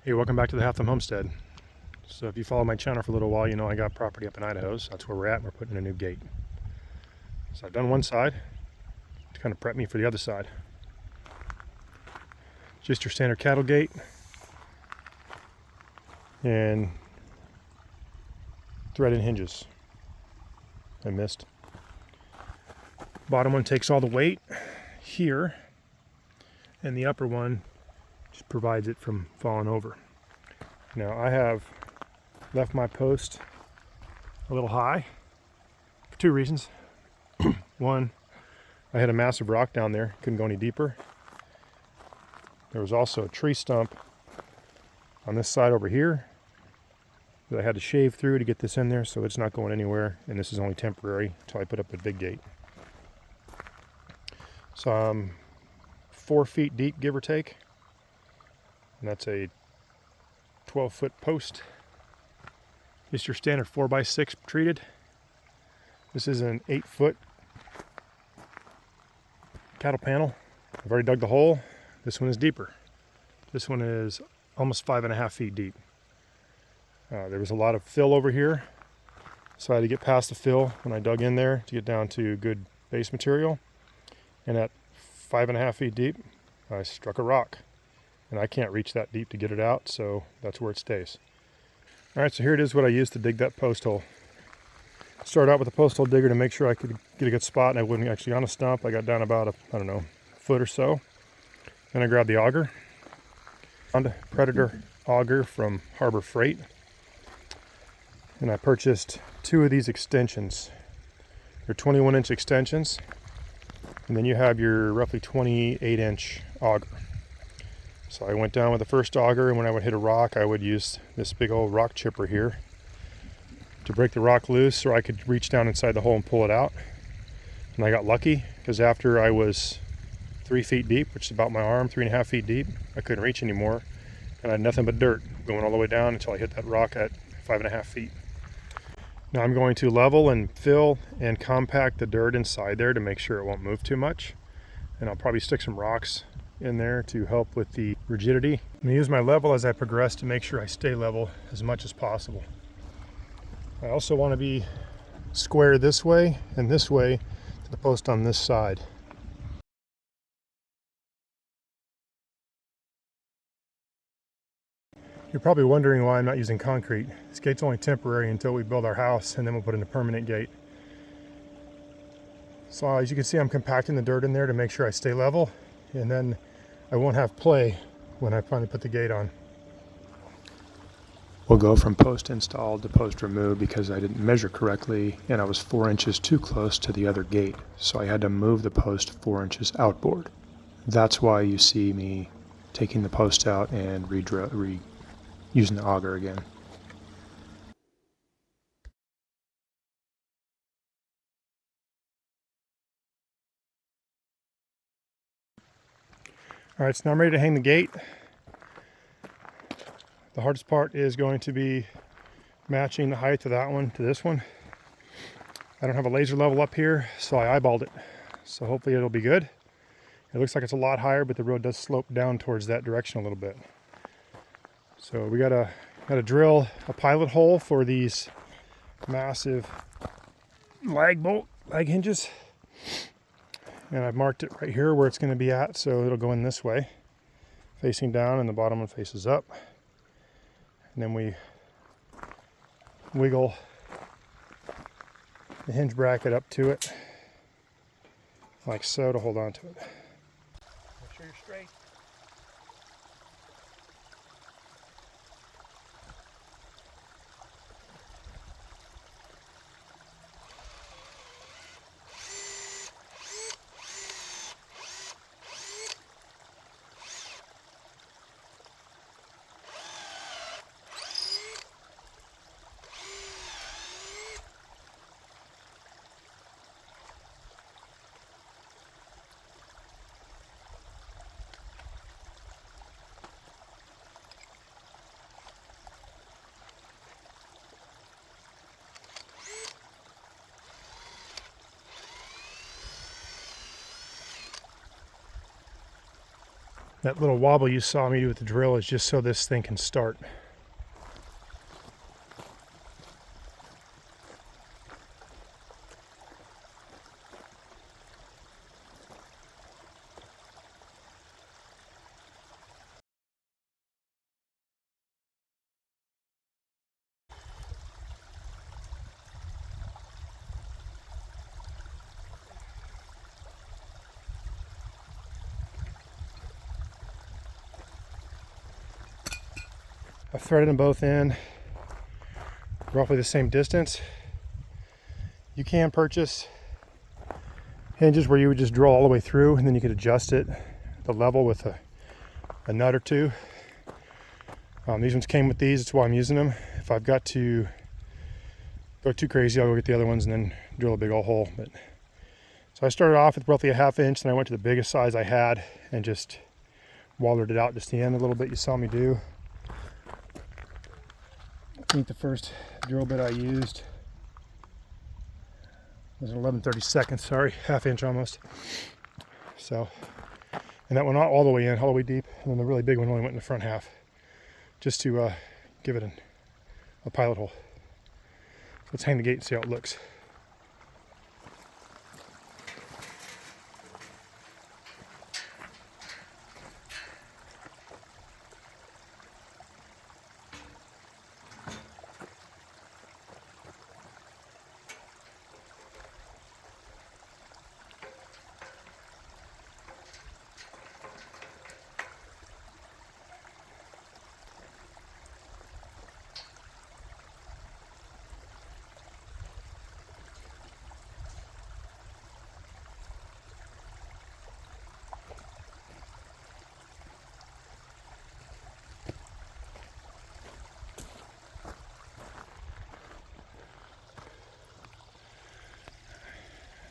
Hey, welcome back to the Homestead. So if you follow my channel for a little while, you know I got property up in Idaho, so that's where we're at, and we're putting in a new gate. So I've done one side to kind of prep me for the other side. Just your standard cattle gate and threaded hinges. I missed. Bottom one takes all the weight here, and the upper one just provides it from falling over. Now I have left my post a little high for two reasons. One, I had a massive rock down there, couldn't go any deeper. There was also a tree stump on this side over here that I had to shave through to get this in there, so it's not going anywhere, and this is only temporary until I put up a big gate. So I'm 4 feet deep, give or take, and that's a 12-foot post. Just your standard 4x6 treated. This is an 8-foot cattle panel. I've already dug the hole. This one is deeper. This one is almost 5.5 feet deep. There was a lot of fill over here, so I had to get past the fill when I dug in there to get down to good base material. And at 5.5 feet deep, I struck a rock, and I can't reach that deep to get it out, so that's where it stays. All right, so here it is what I used to dig that post hole. Started out with a post hole digger to make sure I could get a good spot and I wasn't actually on a stump. I got down about a foot or so. Then I grabbed the auger. Found a Predator auger from Harbor Freight. And I purchased 2 of these extensions. They're 21-inch extensions. And then you have your roughly 28-inch auger. So I went down with the first auger, and when I would hit a rock, I would use this big old rock chipper here to break the rock loose so I could reach down inside the hole and pull it out. And I got lucky, because after I was 3 feet deep, which is about my arm, 3.5 feet deep, I couldn't reach anymore, and I had nothing but dirt going all the way down until I hit that rock at 5.5 feet. Now I'm going to level and fill and compact the dirt inside there to make sure it won't move too much. And I'll probably stick some rocks in there to help with the rigidity. I'm going to use my level as I progress to make sure I stay level as much as possible. I also want to be square this way and this way to the post on this side. You're probably wondering why I'm not using concrete. This gate's only temporary until we build our house, and then we'll put in a permanent gate. So as you can see, I'm compacting the dirt in there to make sure I stay level, and then I won't have play when I finally put the gate on. We'll go from post installed to post removed because I didn't measure correctly and I was 4 inches too close to the other gate, so I had to move the post 4 inches outboard. That's why you see me taking the post out and using the auger again. All right, so now I'm ready to hang the gate. The hardest part is going to be matching the height of that one to this one. I don't have a laser level up here, so I eyeballed it. So hopefully it'll be good. It looks like it's a lot higher, but the road does slope down towards that direction a little bit. So we gotta drill a pilot hole for these massive lag hinges. And I've marked it right here where it's going to be at, so it'll go in this way, facing down, and the bottom one faces up. And then we wiggle the hinge bracket up to it, like so, to hold on to it. Make sure you're straight. That little wobble you saw me do with the drill is just so this thing can start. I've threaded them both in roughly the same distance. You can purchase hinges where you would just drill all the way through and then you could adjust it, the level with a nut or two. These ones came with these, that's why I'm using them. If I've got to go too crazy, I'll go get the other ones and then drill a big old hole. So I started off with roughly a 1/2 inch, and I went to the biggest size I had and just wallered it out just the end a little bit. You saw me do. I think the first drill bit I used was an 11/32, sorry, 1/2 inch almost. So, and that went all the way in, all the way deep, and then the really big one only went in the front half, just to give it a pilot hole. So let's hang the gate and see how it looks.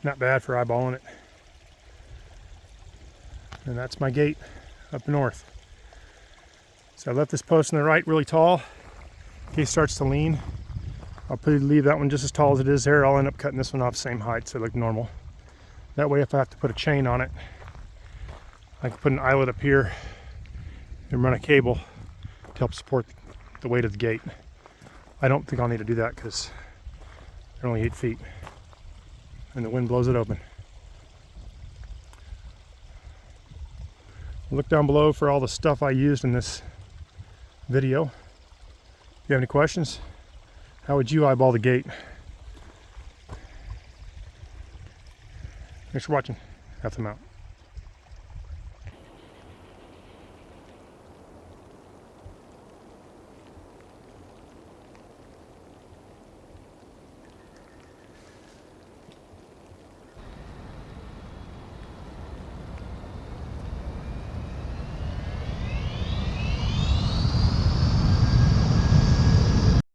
Not bad for eyeballing it. And that's my gate up north. So I left this post on the right really tall in case it starts to lean. I'll probably leave that one just as tall as it is there. I'll end up cutting this one off the same height so it looks normal. That way if I have to put a chain on it, I can put an eyelet up here and run a cable to help support the weight of the gate. I don't think I'll need to do that because they're only 8 feet. And the wind blows it open. Look down below for all the stuff I used in this video. If you have any questions, how would you eyeball the gate? Thanks for watching. Have them out.